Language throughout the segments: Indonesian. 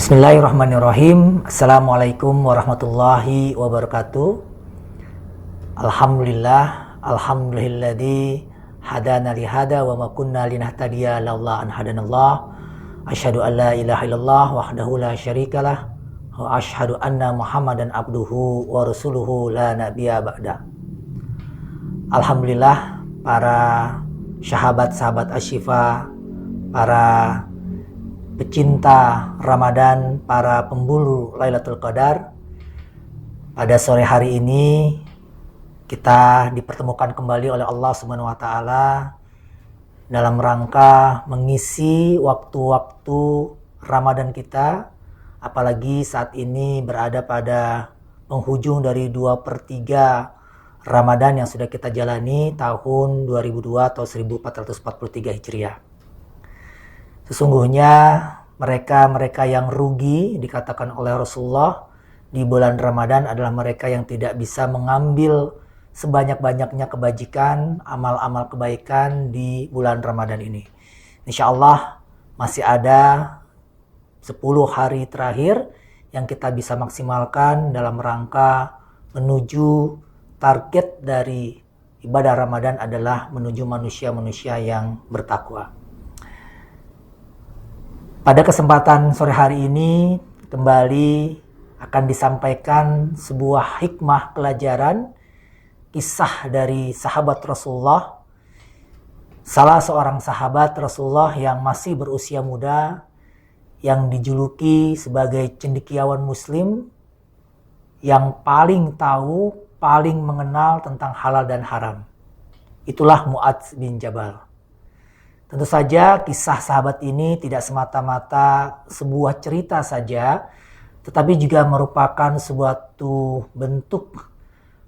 Bismillahirrahmanirrahim. Assalamualaikum warahmatullahi wabarakatuh. Alhamdulilladzi hadana li hada wa ma kunna linahtadiya laula an hadanallah. Asyhadu an la ilaha illallah wahdahu la syarikalah wa asyhadu anna Muhammadan abduhu wa rasuluhu la nabiyya ba'da. Alhamdulillah, para sahabat-sahabat Asy-Syifa, para pecinta Ramadan, para pemburu Lailatul Qadar, pada sore hari ini kita dipertemukan kembali oleh Allah Subhanahu wa taala dalam rangka mengisi waktu-waktu Ramadan kita, apalagi saat ini berada pada penghujung dari 2/3 Ramadan yang sudah kita jalani tahun 2002 atau 1443 Hijriah. Sesungguhnya mereka yang rugi, dikatakan oleh Rasulullah, di bulan Ramadan adalah mereka yang tidak bisa mengambil sebanyak-banyaknya kebajikan, amal-amal kebaikan di bulan Ramadan ini. Insya Allah masih ada 10 hari terakhir yang kita bisa maksimalkan dalam rangka menuju target dari ibadah Ramadan adalah menuju manusia-manusia yang bertakwa. Pada kesempatan sore hari ini kembali akan disampaikan sebuah hikmah pelajaran kisah dari sahabat Rasulullah. Salah seorang sahabat Rasulullah yang masih berusia muda, yang dijuluki sebagai cendekiawan muslim, yang paling tahu, paling mengenal tentang halal dan haram. Itulah Mu'adz bin Jabal. Tentu saja kisah sahabat ini tidak semata-mata sebuah cerita saja, tetapi juga merupakan suatu bentuk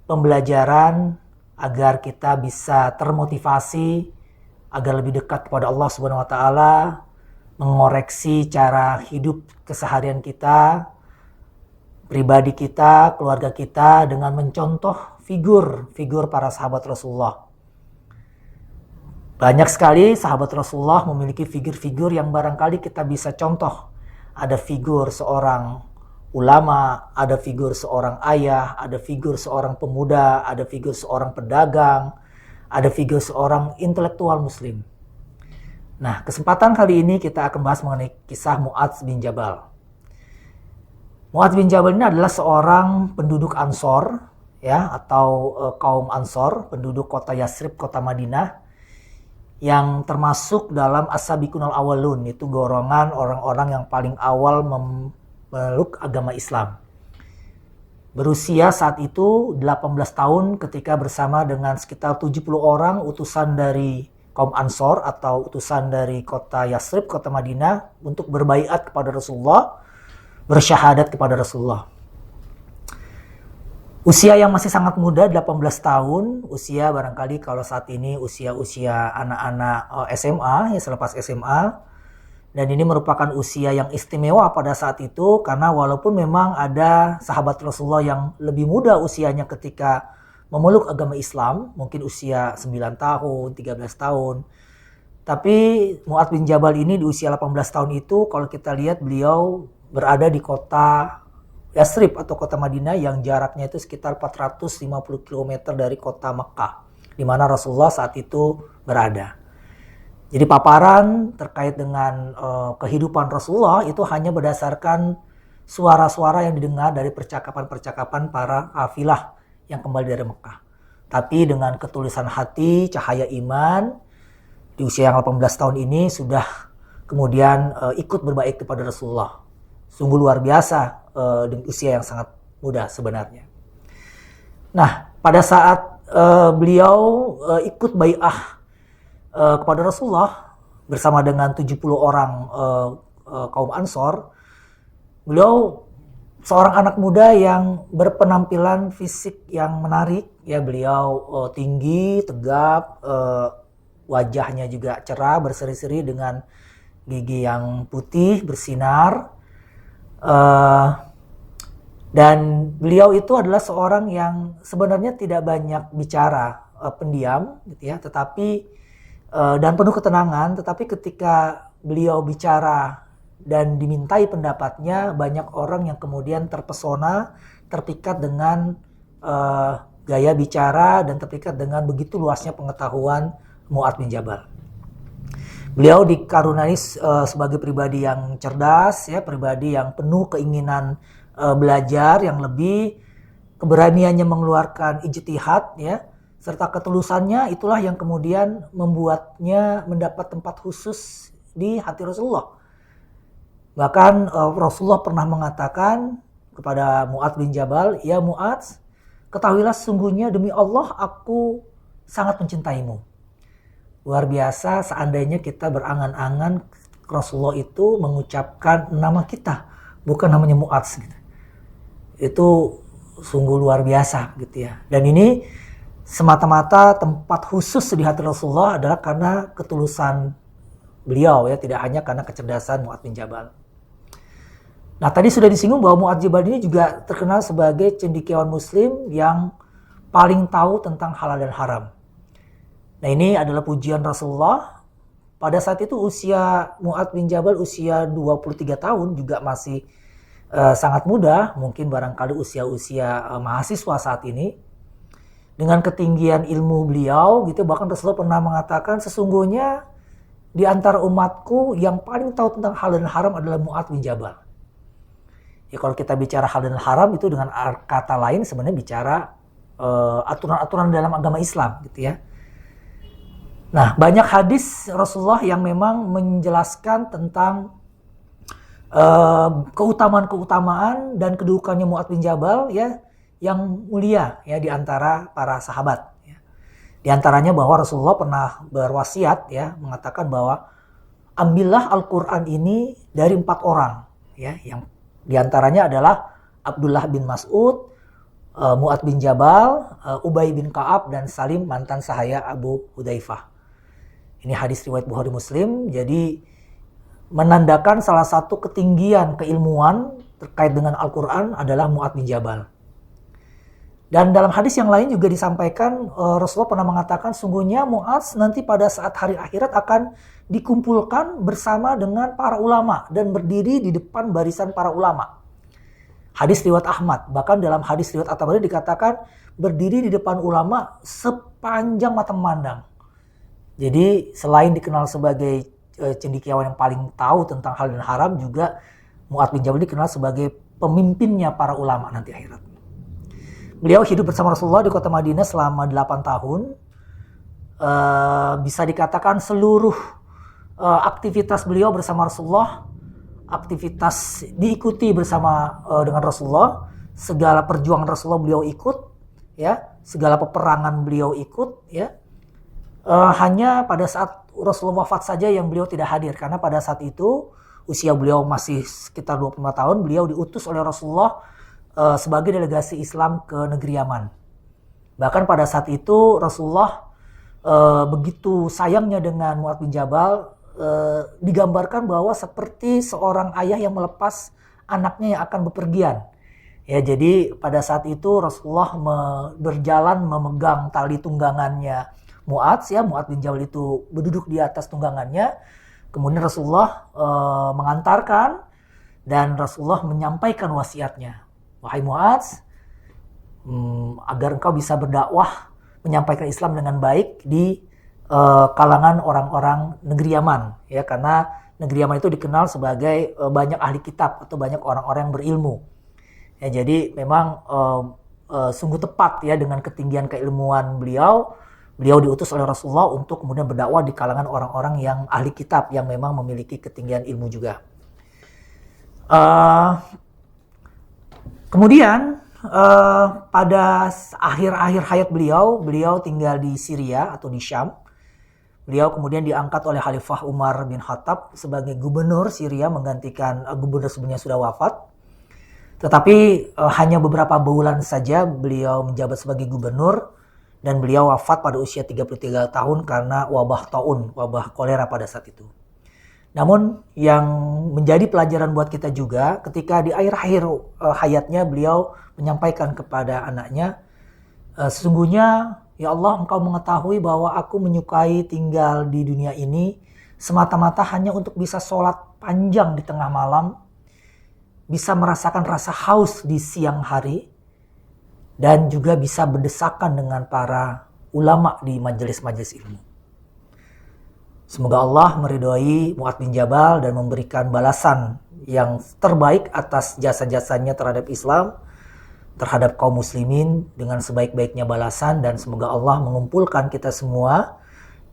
pembelajaran agar kita bisa termotivasi, agar lebih dekat kepada Allah Subhanahu wa taala, mengoreksi cara hidup keseharian kita, pribadi kita, keluarga kita dengan mencontoh figur para sahabat Rasulullah. Banyak sekali sahabat Rasulullah memiliki figur-figur yang barangkali kita bisa contoh. Ada figur seorang ulama, ada figur seorang ayah, ada figur seorang pemuda, ada figur seorang pedagang, ada figur seorang intelektual muslim. Nah, kesempatan kali ini kita akan bahas mengenai kisah Mu'adz bin Jabal. Mu'adz bin Jabal ini adalah seorang penduduk Ansor, ya, atau kaum Ansor, penduduk kota Yasrib, kota Madinah, yang termasuk dalam as-sabiqunal awwalun, itu golongan orang-orang yang paling awal memeluk agama Islam. Berusia saat itu 18 tahun ketika bersama dengan sekitar 70 orang utusan dari kaum Ansor atau utusan dari kota Yasrib, kota Madinah, untuk berbaiat kepada Rasulullah, bersyahadat kepada Rasulullah. Usia yang masih sangat muda, 18 tahun, usia barangkali kalau saat ini usia anak-anak SMA, ya selepas SMA. Dan ini merupakan usia yang istimewa pada saat itu, karena walaupun memang ada sahabat Rasulullah yang lebih muda usianya ketika memeluk agama Islam, mungkin usia 9 tahun, 13 tahun. Tapi Mu'adz bin Jabal ini di usia 18 tahun itu, kalau kita lihat beliau berada di kota Yasrib atau kota Madinah yang jaraknya itu sekitar 450 km dari kota Mekah, di mana Rasulullah saat itu berada. Jadi paparan terkait dengan kehidupan Rasulullah itu hanya berdasarkan suara-suara yang didengar dari percakapan-percakapan para kafilah yang kembali dari Mekah. Tapi dengan ketulisan hati, cahaya iman, di usia yang 18 tahun ini sudah kemudian ikut berbaik kepada Rasulullah. Sungguh luar biasa dengan usia yang sangat muda sebenarnya. Nah, pada saat beliau ikut bai'ah kepada Rasulullah bersama dengan 70 orang kaum Ansor, beliau seorang anak muda yang berpenampilan fisik yang menarik. Ya, beliau tinggi, tegap, wajahnya juga cerah, berseri-seri dengan gigi yang putih, bersinar. Dan beliau itu adalah seorang yang sebenarnya tidak banyak bicara, pendiam gitu ya, tetapi dan penuh ketenangan, tetapi ketika beliau bicara dan dimintai pendapatnya, banyak orang yang kemudian terpesona, terpikat dengan gaya bicara dan terpikat dengan begitu luasnya pengetahuan Mu'adz bin Jabal. Beliau dikaruniai sebagai pribadi yang cerdas, ya, pribadi yang penuh keinginan belajar yang lebih, keberaniannya mengeluarkan ijtihad, ya, serta ketulusannya itulah yang kemudian membuatnya mendapat tempat khusus di hati Rasulullah. Bahkan Rasulullah pernah mengatakan kepada Mu'adz bin Jabal, "Ya Mu'adz, ketahuilah sesungguhnya demi Allah aku sangat mencintaimu." Luar biasa seandainya kita berangan-angan Rasulullah itu mengucapkan nama kita, bukan namanya Mu'adz gitu. Itu sungguh luar biasa gitu ya. Dan ini semata-mata tempat khusus di hati Rasulullah adalah karena ketulusan beliau, ya, tidak hanya karena kecerdasan Mu'adz bin Jabal. Nah, tadi sudah disinggung bahwa Mu'adz bin Jabal ini juga terkenal sebagai cendekiawan muslim yang paling tahu tentang halal dan haram. Nah, ini adalah pujian Rasulullah. Pada saat itu usia Mu'adz bin Jabal usia 23 tahun, juga masih sangat muda, mungkin barangkali usia-usia mahasiswa saat ini. Dengan ketinggian ilmu beliau gitu, bahkan Rasulullah pernah mengatakan sesungguhnya di antara umatku yang paling tahu tentang halal dan haram adalah Mu'adz bin Jabal. Ya, kalau kita bicara halal dan haram itu dengan kata lain sebenarnya bicara aturan-aturan dalam agama Islam gitu ya. Nah, banyak hadis Rasulullah yang memang menjelaskan tentang keutamaan-keutamaan dan kedudukannya Mu'adz bin Jabal, ya, yang mulia, ya, di antara para sahabat. Ya. Di antaranya bahwa Rasulullah pernah berwasiat, ya, mengatakan bahwa ambillah Al-Quran ini dari 4 orang, ya, yang di antaranya adalah Abdullah bin Mas'ud, Mu'adz bin Jabal, Ubay bin Ka'ab, dan Salim mantan sahaya Abu Hudzaifah. Ini hadis riwayat Bukhari Muslim, jadi menandakan salah satu ketinggian keilmuan terkait dengan Al-Quran adalah Mu'adz bin Jabal. Dan dalam hadis yang lain juga disampaikan Rasulullah pernah mengatakan sungguhnya Mu'adz nanti pada saat hari akhirat akan dikumpulkan bersama dengan para ulama dan berdiri di depan barisan para ulama. Hadis riwayat Ahmad, bahkan dalam hadis riwayat At-Tabarani dikatakan berdiri di depan ulama sepanjang mata memandang. Jadi selain dikenal sebagai cendekiawan yang paling tahu tentang halal dan haram, juga Mu'adz bin Jabal dikenal sebagai pemimpinnya para ulama nanti akhirat. Beliau hidup bersama Rasulullah di kota Madinah selama 8 tahun. Bisa dikatakan seluruh aktivitas beliau bersama Rasulullah, aktivitas diikuti bersama dengan Rasulullah, segala perjuangan Rasulullah beliau ikut, ya, segala peperangan beliau ikut, ya. Hanya pada saat Rasulullah wafat saja yang beliau tidak hadir, karena pada saat itu usia beliau masih sekitar 25 tahun, beliau diutus oleh Rasulullah sebagai delegasi Islam ke negeri Yaman. Bahkan pada saat itu Rasulullah begitu sayangnya dengan Mu'adz bin Jabal, digambarkan bahwa seperti seorang ayah yang melepas anaknya yang akan bepergian. Ya, jadi pada saat itu Rasulullah berjalan memegang tali tunggangannya Mu'adz, ya, Mu'adz bin Jabal itu berduduk di atas tunggangannya. Kemudian Rasulullah mengantarkan dan Rasulullah menyampaikan wasiatnya. Wahai Mu'adz, agar engkau bisa berdakwah, menyampaikan Islam dengan baik di kalangan orang-orang negeri Yaman, ya, karena negeri Yaman itu dikenal sebagai banyak ahli kitab atau banyak orang-orang yang berilmu. Ya, jadi memang sungguh tepat, ya, dengan ketinggian keilmuan beliau diutus oleh Rasulullah untuk kemudian berdakwah di kalangan orang-orang yang ahli kitab yang memang memiliki ketinggian ilmu juga. Kemudian pada akhir-akhir hayat beliau tinggal di Syria atau di Syam. Beliau kemudian diangkat oleh Khalifah Umar bin Khattab sebagai gubernur Syria, menggantikan gubernur sebelumnya sudah wafat. Tetapi hanya beberapa bulan saja beliau menjabat sebagai gubernur dan beliau wafat pada usia 33 tahun karena wabah taun, wabah kolera pada saat itu. Namun yang menjadi pelajaran buat kita juga ketika di akhir-akhir hayatnya beliau menyampaikan kepada anaknya, sesungguhnya ya Allah, engkau mengetahui bahwa aku menyukai tinggal di dunia ini semata-mata hanya untuk bisa sholat panjang di tengah malam, bisa merasakan rasa haus di siang hari, dan juga bisa berdesakan dengan para ulama di majelis-majelis ilmu. Semoga Allah meridhoi Mu'adz bin Jabal dan memberikan balasan yang terbaik atas jasa-jasanya terhadap Islam, terhadap kaum muslimin dengan sebaik-baiknya balasan, dan semoga Allah mengumpulkan kita semua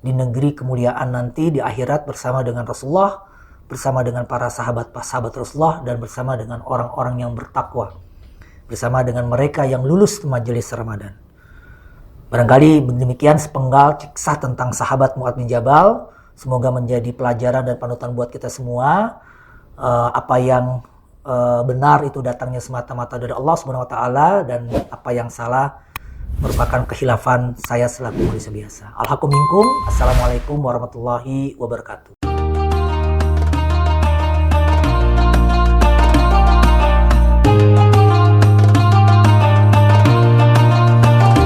di negeri kemuliaan nanti di akhirat bersama dengan Rasulullah, bersama dengan para sahabat Rasulullah, dan bersama dengan orang-orang yang bertakwa, bersama dengan mereka yang lulus majelis Ramadan. Barangkali demikian sepenggal kisah tentang sahabat Mu'adz bin Jabal. Semoga menjadi pelajaran dan panutan buat kita semua. Apa yang benar itu datangnya semata-mata dari Allah Subhanahu wa taala, dan apa yang salah merupakan kekhilafan saya selaku manusia biasa. Alhaqu minkum. Assalamualaikum warahmatullahi wabarakatuh.